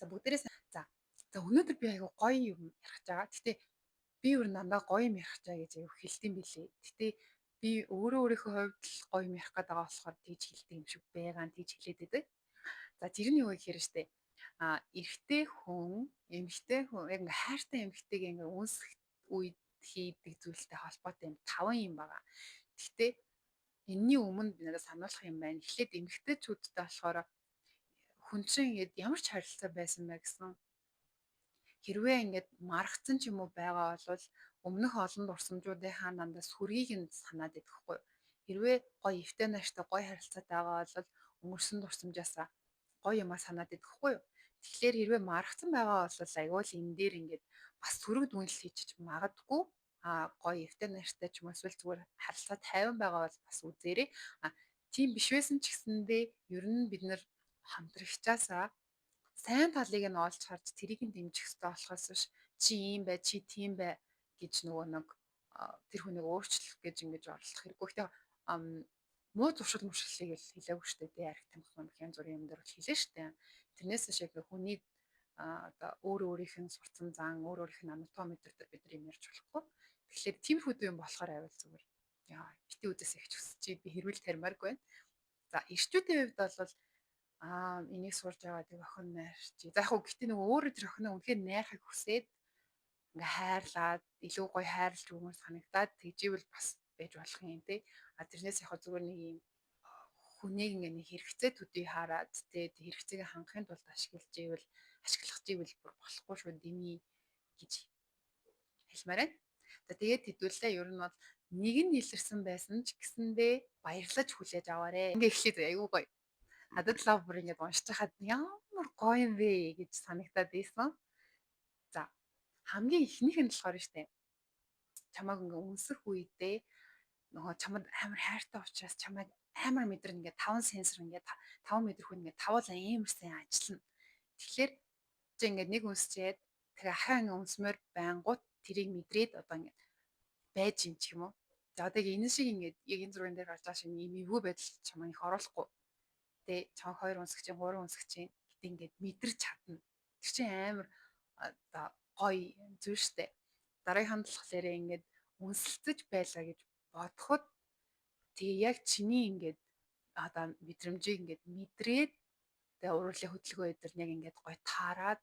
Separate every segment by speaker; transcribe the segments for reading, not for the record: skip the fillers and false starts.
Speaker 1: За бүгдээрээ за. За өнөөдөр би айгу гоё юм ярих гэж байгаа. Гэтэ би өөр дандаа гоё юм ярих чаа гэж аяг хэлдэм билээ. Гэтэ би өөрийнхөө хувьд л гоё юм ярих гээд байгаа болохоор тийж хэлдэг юм шиг байгаа нь тийж хэлээд байдаг. За тэр нь юу гэхээр штэ. Эрэгтэй хүн, эмэгтэй хүн яг ингээ хайртай эмэгтэйг ингээ үнсэх үед хийдэг зүйлтэй холбоотой юм 5 юм байгаа. Гэхдээ энэний өмнө би надад сануулах юм байна. Эхлээд эмэгтэйчүүдтэй болохоор хүн чинь ингээд ямар ч харилцаа байсан бэ гэсэн хэрвээ ингээд маргацсан ч юм уу байгаа бол өмнөх олон дурсамжуудынхаа дандаа сүргийг нь санаад идэхгүй. Хэрвээ гоё эвтэй нааштай гоё харилцаатай байгаа бол өнгөрсөн дурсамжаасаа гоё юмаа санаад идэхгүй юу. Тэгэхээр хэрвээ маргацсан байгаа бол айгүй л энэ дээр ингээд бас сөрөг дүнэлт хийчих магадгүй. Гоё эвтэй нааштай ч юм уу эсвэл зүгээр харилцаа тайван байгаа бол бас үзээрэй. Тийм биш байсан ч гэсэндээ ер нь бид нар хамтрагчаасаа сайн талыг нь олж харж тэрийг нь дэмжих хэрэгтэй болохоос биш чи ийм бай, чи тийм бай гэж нөгөө нэг тэр хүнийг өөрчлөх гэж ингэж оролдох хэрэггүй. Гэхдээ муу зуршил муршилыг л хэлээгүй шүү дээ. Арх тамхи мамх янз бүрийн юм дээр бол хэлээ шүү дээ. Тэрнээс шиг хүнийг одоо өөрийнх нь сурцсан зан, өөрийнх нь анатоми дээр бид нар юм ярьж болохгүй. Тэгэхээр тиймэрхүү юм болохоор авил зүгээр. Яа, бити үдээс их ч өсч би хэрүүл тармааргүй байна. За, эрчүүдийн хувьд бол энийг сурж аваад охин найрч. За яг хөө гэтээ нөгөө өөрөө тэр охиноо үнэхээр найрахыг хүсээд ингээ хайрлаад илүү гоё хайрлж өгмөр санагдаад тэгживэл бас байж болох юм тий. Тэрнээс яг зүгээр нэг юм хүнийг ингээ нэг хэрэгцээ төдий хараад тэгээд хэрэгцээг хангахын тулд ашиглах живэл бүр болохгүй шүү дэмий гэж хэлмээр байна. За тэгээд хэдүүлээ ер нь бол нэг нь илэрсэн байсан ч гэсэндээ баярлаж хүлээж аваарэ. Ингээ эхлээд айгүй гоё. Надад лав бүр ингээд уншиж хахад ямар гоё юм бэ гэж санагтаад байсан. За хамгийн ихнийх нь болохоор штэ чамайг ингээ үнсэх үедээ нөгөө чамд амар хайртай учраас чамайг амар мэдрэн ингээ 5 сенсор ингээ 5 мэдрэх үн ингээ тавал амар сайн ажиллана. Тэгэхээр чи ингээ нэг үнсчээд тэгээ ахаа ингээ үнсмээр байнгут тэрийг мэдрээд одоо ингээ байж юм ч юм уу. За одоо энэ шиг ингээ яг энэ зурган дээр гарч байгаа шиг юм эвгүй байдал чамайг оруулахгүй. Тэ чам 2 үнсгч, 3 үнсгч гэдэг ингээд мэдэрч чадна. Тэр чинь амар оо гоё зүйл штэ. Дараагийн болохоор ингээд үнсэлцэж байлаа гэж бодоход тэгээ яг чиний ингээд одоо мэдрэмжийг ингээд мэдрээд тэгээ уруулын хөдөлгөөн өдр яг ингээд гоё таарад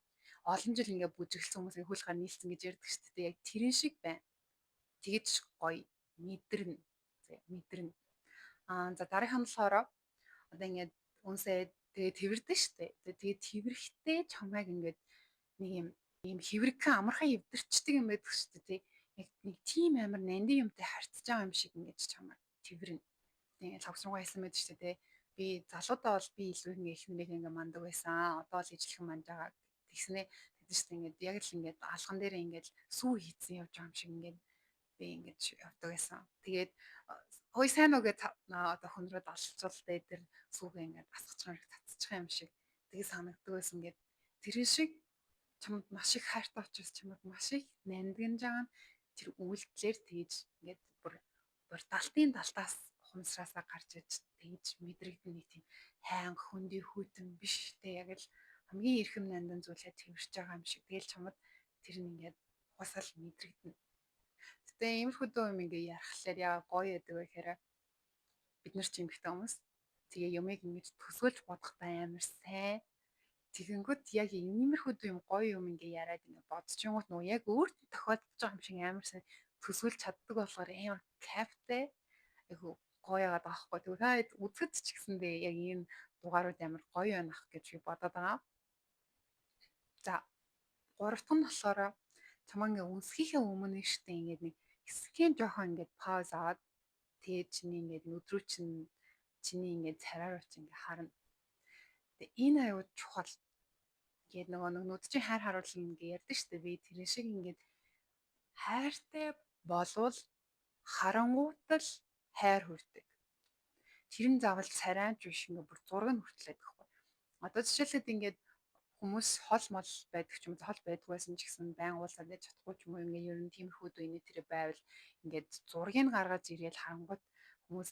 Speaker 1: олон жил ингээд бүжиглсэн хүмүүсийн хөл гараа нийлсэн гэж ярьдаг шүү дээ. Яг тэрэн шиг байна. Тэгэж гоё мэдэрнэ. Мэдэрнэ. За дараагийн болохоор одоо ингээд үнсээд тэгээ тэрдэн штэ. Тэгээ тэрхтээ чамайг ингээд нэг юм хэврэгхэн амархан эвдэрчдэг юм байдаг штэ тий. Яг нэг тийм амар нандин юмтай харьцаж байгаа юм шиг ингээд чамайг тэрнэ. Тэгээ лавсруугаа хэлсэн байдаг штэ тий. Би залуудаа бол би илүү ингээ их хүнийг ингээ мандаг байсан. Одоо л ижлэхэн манд байгаа тэгснэ тэгдэж штэ ингээд яг л ингээд алган дээр ингээд сүү хийцэн явж байгаа юм шиг ингээд би ингэж явдаг байсан. Тэгээд хой сайн уу гэж одоо хүн рүү далцуулт дээр сүүгээ ингээд асгачих юм татчих юм шиг тэгээ санагддаг байсан. Ингээд тэрэн шиг чамд маш их хайртай учраас чамд маш их нандинж байгаа нь тэр үйлдэлээр тэгж ингээд бүр далтын далтаас ухамсараасаа гарч иж тэгж мэдрэгдэн нэг тийм хайнг хөндөй хүйтэн биш те яг л хамгийн эрхэм нандин зүйлээ тэрвэрч байгаа юм шиг тэгэл чамд тэр нь ингээд ухасаал мэдрэгдэн. Гэтэ иймэрхүү дөө юм ингээ ярахлаар яа гоё яадаг вэ гэхээр бид нар ч эмэгтэй хүмүүс тэгээ юмыг ингэж төсөөлж бодохтай амар сайн. Тэгэнгүүт яг иймэрхүү юм гоё юм ингээ яриад ингээ бодчихгоот нөгөө яг өөрт тохиолдож байгаа юм шиг амар сайн төсөөлж чаддаг болохоор амар кайфтай. Айгу гоё яагаад байгаа хгүй. Тэгээд үзэд ч гэсэндээ яг энэ дугаарууд амар гоё байна ах гэж би бодоод байгаа. За гуравт нь болохоор чамаа ингээ үнсхийнхээ өмнө штэ ингээд нэг хэсгийн жоохон ингээд пауз аваад тэгээ чиний ингээд өдрөө чиний ингээд царайруу чи ингээд харна. Тэгээ энэ аюу чухал. Ингээд нөгөө нүд чинь хайр харуулна ингээд ярьдаг штэ би тэр шиг ингээд хайртай болвол харангуутал хайр хүрдэг. Тэр нь заавал царайч биш ингээд бүр зураг нь хүртлээд гэхгүй. Одоо жишээлбэл ингээд хүмүүс хол мол байдаг ч юм уу хол байдаг байсан ч гэсэн байн уулзаад яж чадахгүй ч юм уу ингээ ер нь тиймэрхүү дөө инээ тэр байвал ингээд зургийг гаргаж ирээл харангуут хүмүүс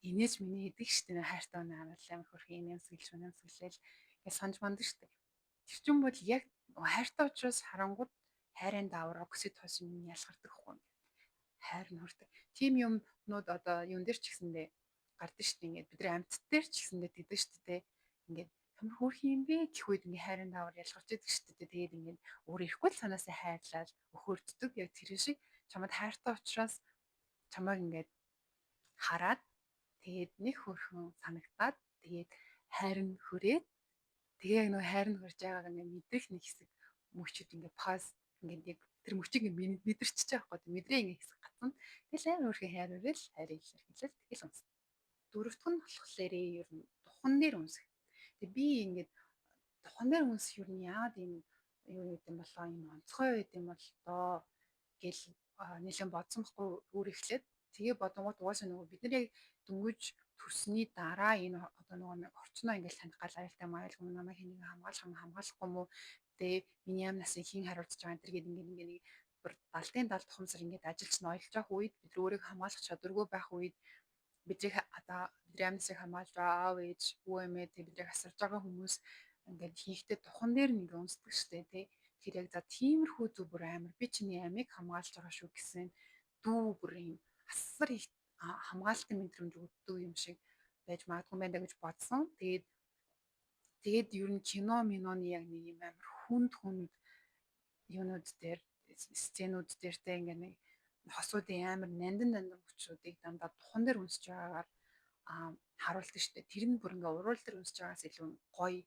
Speaker 1: инээж миний хийдэг штеп хайртай наа амар хөрх юм сэлж үнэн сэлэл ингээ санаж манд штеп. Тэр чинь бол яг хайртай учраас харангууд хайрын даавар окситоцин ялгардаг хгүй. Хайр нь хүрдэг. Тим юмнууд одоо юун дээр ч гэсэндээ гардаг шүү дээ. Ингээд бид нар амьтд дээр ч гэсэндээ тэгдэг шүү дээ. Ингээд ямар хөөрх юм бэ гэх үед ингээд хайрын даавар ялгарч идэг шүү дээ. Тэгээд ингээд өөр ирэхгүй л санаасаа хайрлал өхөөрддөг. Яг тэр шиг чамд хайртай учраас чамайг ингээд хараад тэгээд нэг хөрхөн санагдаад тэгээд хайр нь хүрээд тэгээ яг нөгөө хайр нь хүрж байгааг ингээд мэдрэх нэг хэсэг мөчөд ингээд паз ингээд яг тэр мөчийг ингээд мэдэрчиж байгаа байхгүй мэдрээ ингээд хэсэг гацсан. Тэгэл амар өөрхөн хайр үрэл хайр илэрхийлэл тэгэл үнс. Дөрөвдөх нь болохоор ер нь духан дээр үнсэх. Тэгээ би ингээд духан дээр үнсэх ер нь яагаад юм юу гэдэг юм болоо юм онцгой байд юм бол доо гэл нэлээд бодсон байхгүй өөр ихлээд тэгээ бодонгууд угаасаа нөгөө бид нар яг дөнгөж төрсний дараа энэ одоо нөгөө орчноо ингээл таних гал аюултай маялгүй намайг хэнийг хамгаалах юм хамгаалахгүй юм уу тэгээ миний яам насыг хийн харуулж байгаа энэ төр гээд ингээд нэг бүр 70-ын 70 тухамсар ингээд ажилч нь ойлж явах үед бид нар өөрийгөө хамгаалах чадваргүй байх үед бидний одоо бидний амнасыг хамгаалж байгаа аав ээж бүү эмээ тэг бидний асарж байгаа хүмүүс ингээд хийхдээ тухан дээр нэг унсдаг штэ тий. Тэгэхээр яг за тиймэрхүү зүг бүр амар би чиний амийг хамгаалж байгаа шүү гэсэн дүү бүр юм асар их хамгаалтын мэдрэмж өгдөг юм шиг байж магадгүй байна да гэж бодсон. Тэгээд ер нь кино миноны яг нэг юм амар хүнд юунууд дээр сценүүд дээр те ингээ нэг хосуудын амар нандин хүчрүүдийг дандаа тухан дээр үнсэж байгаагаар харуулдаг штэ. Тэр нь бүр ингээ уруул дээр үнсэж байгаас илүү гоё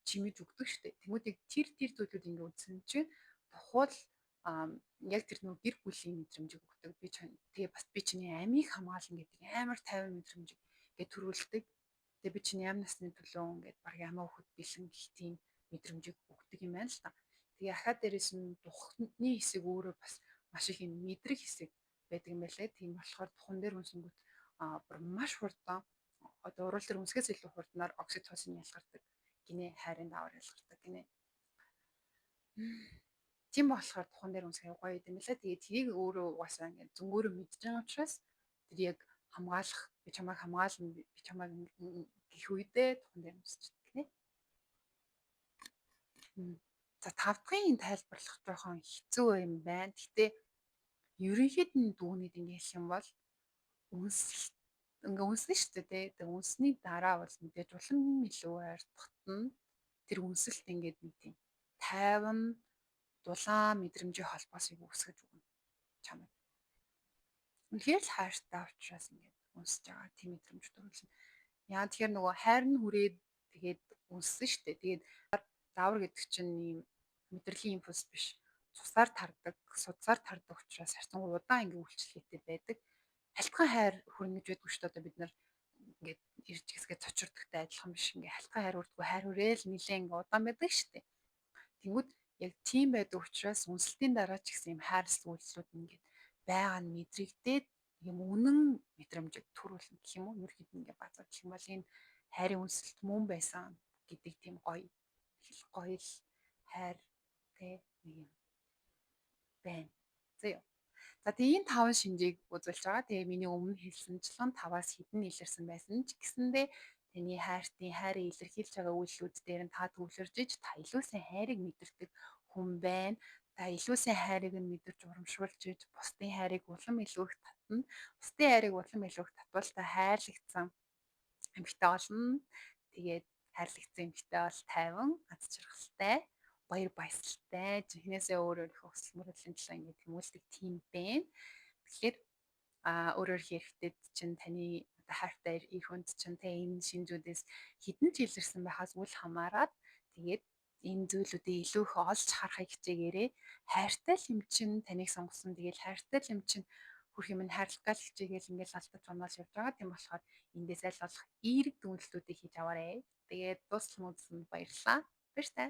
Speaker 1: чимэж өгдөг штэ. Тэмүүдэг тэр зүйлүүд ингээ үзсэн чинь тухайн яг тэр нөгөө гэр бүлийн мэдрэмжийг өгдөг. Би тэгээ бас би чиний амийг хамгаална гэдэг амар тайван мэдрэмжийг ингээ төрүүлдэг. Тэгээ би чиний амь насны төлөө ингээд баг ямаа хөхөд бэлэн гэх тийм мэдрэмжийг өгдөг юм байна л та. Тэгээ ахаа дээрээс нь духны хэсэг өөрөө бас маш их юм мэдрэх хэсэг байдаг юм байлээ. Тийм болохоор тухан дээр үнсэнгүүт бүр маш хурдан одоо уруул дээр үнсгээс илүү хурднаар окситоцин ялгардаг гинэ хайрын даавар ялгардаг гинэ. Тийм болохоор тухан дээр үнсэх гоё юм байлаа. Тэгээ тэрийг өөрөө угаасаа ингээд зөнгөөрөө мэдж байгаа учраас тэр яг хамгаалах би чамайг хамгаална би чамайг гэх үедээ тухан дээр үнсчихдэг гинэ. За 5 дахын тайлбарлах жоохон хэцүү юм байна. Гэтэ ерөнхийд нь дүүнэд ингэ хэлэх юм бол үнс ингээ үнснэ шүү дээ тий. Тэгээ үнсний дараа бол мэдээж улам илүү ойртохт нь тэр үнсэлт ингээд нэг тийм тайван дулаан мэдрэмжийн холбоосыг үүсгэж өгнө чамд. Үнэхээр л хайртай учраас ингээд үнсэж байгаа тийм мэдрэмж төрүүлнэ. Яа тэгэхээр нөгөө хайр нь хүрээд тэгээд үнссэн шүү дээ. Тэгээд даавар гэдэг чинь ийм мэдрэлийн импульс биш. Цусаар тардаг, судсаар тардаг учраас харьцан удаан ингээ үйлчлэгээтэй байдаг. Халтхан хайр хүрнэ гэж байдгүй шүү дээ. Одоо бид нар ингээд ирж хэсгээ цочирдогтой адилхан биш. Ингээ халтхан хайр хүрдэггүй хайр хүрээл нилээн ингээ удаан байдаг шүү дээ. Тэнгүүд яг тийм байдаг учраас үнсэлтийн дараа ч гэсэн юм хайрлал үйлслүүд ингээд байгаа нь мэдрэгдээд юм үнэн мэдрэмжийг төрүүлнэ гэх юм уу? Ерөөд ингээ базаад гэх юм бол энэ хайрын үнсэлт мөн байсан гэдэг тийм гоё л хайр тэ нэг юм байна. За юу. За тэгээ энэ 5 шинжийг үзүүлж байгаа. Тэгээ миний өмнө хэлсэнчлэн 5-аас хэдэн илэрсэн байсан ч гэсэндээ таны хайрын илэрхийлж байгаа үйлслүүд дээр нь та төвлөрж иж та илүү сайн хайрыг мэдэрдэг хүн байна. Та илүү сайн хайрыг нь мэдэрч урамшуулж иж бусдын хайрыг улам илүү их татна. Бусдын хайрыг улам илүү их татвал та хайрлагдсан эмэгтэй болно. Тэгээд хайрлагдсан эмэгтэй бол тайван, аз жаргалтай, баяр баясгалтай, жинхнээсээ өөрийнхөө хүсэл мөрөөдлийн төлөө ингэ тэмүүлдэг тийм байна. Тэгэхээр өөрөөр хэлэхэд чинь таны одоо хайртай эх хүнд чинь тэ энэ шинжүүдээс хідэн ч илэрсэн байхаас үл хамааран тэгээд энэ зүйлүүдээ илүү их олж харахыг хичээгээрэй. Хайртай л юм чинь таныг сонгосон. Тэгээд хайртай л юм чинь хүрх юм хайрлах гал хичээгээл ингээл алдаж унаалж явж байгаа. Тийм болохоор эндээс аль болох эерэг дүнлэлтүүдийг хийж аваарэ. Тэгээд дуустал мөдсөнд баярлалаа. Баяр таа.